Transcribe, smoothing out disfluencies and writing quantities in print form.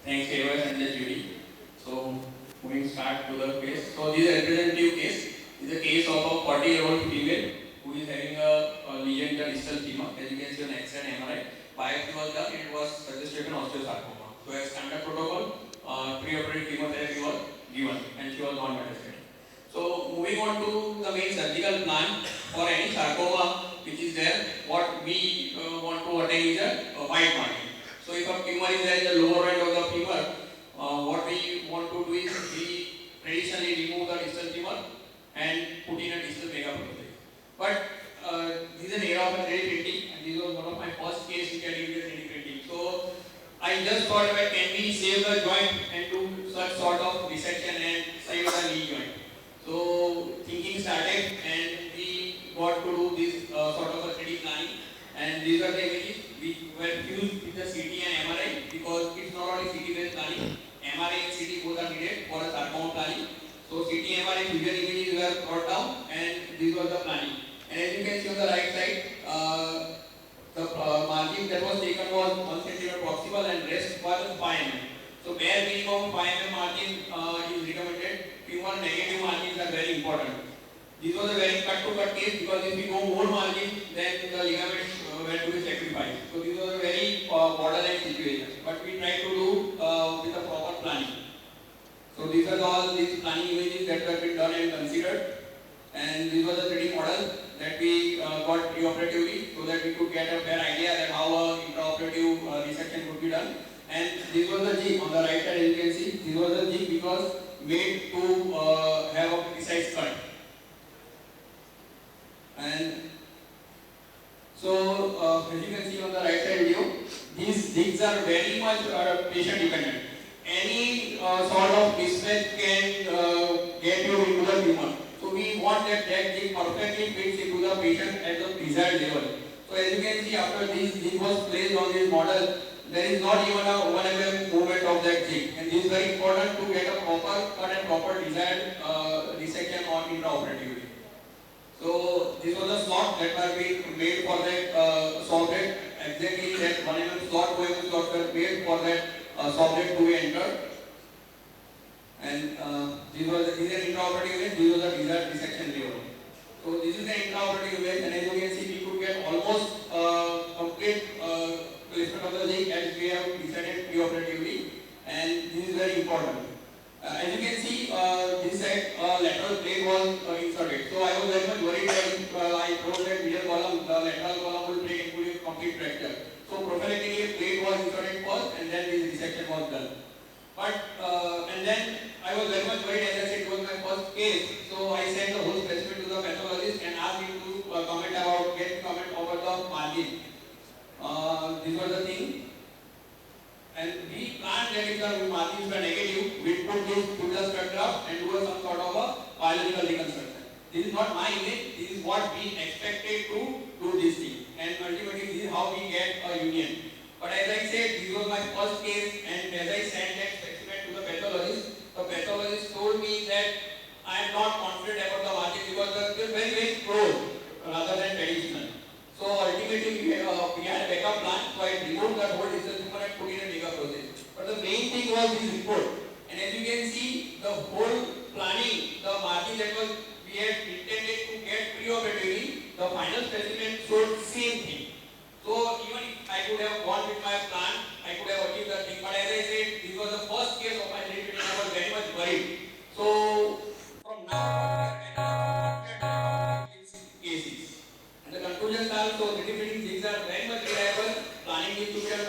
Thanks, Eva and the jury. So, moving start to the case. So, this is a representative case. This is a case of a 40-year-old female who is having a lesion in the distal femur. As you can see on X-ray and MRI, biopsy was done. It was suggested an osteosarcoma. So, as standard protocol, preoperative chemotherapy was given, and she was non-metastatic. So, moving on to the main surgical plan for any sarcoma which is there, what we want to attain is a white margin. So if a tumor is there in the lower end of the femur, what we want to do is we traditionally remove the distal femur and put in a distal megaprosthesis. But this is an era of 3D printing, and this was one of my first case which I did with 3D printing. So I just thought about can we save the joint and do such sort of resection and save the knee joint. So thinking started, and we got to do this sort of a 3D planning, and these are the images. We were fused with the CT and MRI because it's not only CT based planning, MRI and CT both are needed for a sarcoma planning. So CT and MRI fusion images were brought down, and this was the planning. And as you can see on the right side, the margin that was taken was 1 cm proximal and rest was 5 mm. So bare minimum 5 mm margin is recommended. Tumor negative margins are very important. This was a very cut-to-cut case because if we go more margin, then the ligaments were to be sacrificed. So this was a very borderline situation. But we tried to do with a proper planning. So these are all these planning images that have been done and considered. And this was a 3D model that we got preoperatively so that we could get a fair idea that how a intraoperative resection would be done. And this was the jig on the right side, as you can see. This was the jig because made to have a precise cut. And so, as you can see on the right side video, these jigs are very much patient dependent. Any sort of mismatch can get you into the tumor. So we want that jig perfectly fits into the patient at the desired level. So as you can see, after this jig was placed on this model, there is not even a 1 mm movement of that jig. And this is very important to get a proper cut and proper desired resection or intraoperatively. So this was a slot that was being made for that socket. Exactly that 1 mm slot, 2 mm slot were made for that socket to be entered. And this is an intraoperative image. This was a desired resection level. So this is an intraoperative image, and as you can see, we could get almost complete placement of the jig as we have decided preoperatively, and this is very important. As you can see, this side lateral plate was inserted. So I was very much worried that if I throw that medial column, the lateral column will break including complete fracture. So prophylactically a plate was inserted first, and then this resection was done. But and then I was very much worried, as I said, it was my first case. So I sent the whole specimen to the pathologist and asked him to get comment over the margin. This was the thing. And we planned that if the margins were negative, we put this to the spectrum and do some sort of a biological reconstruction. This is not my image, this is what we expected to do this thing. And ultimately, this is how we get a union. But as I said, this was my first case, and as I sent that specimen to the pathologist told me that I am not confident about the margin because they are very, very close rather than traditional. So ultimately, we had a backup plan, so I removed that whole distal tumor and put in a Megaprosthesis. But the main thing was this report. And as you can see, the whole planning, the margin that was we had intended to get preoperatively, the final specimen showed same thing. So even if I could have gone with my plan, I could have achieved that thing. But as I said, this was the first case of my treatment, and I was very much worried. So from now on, cases. And the conclusions are so 3D printing jigs are very much reliable. Planning needs to be done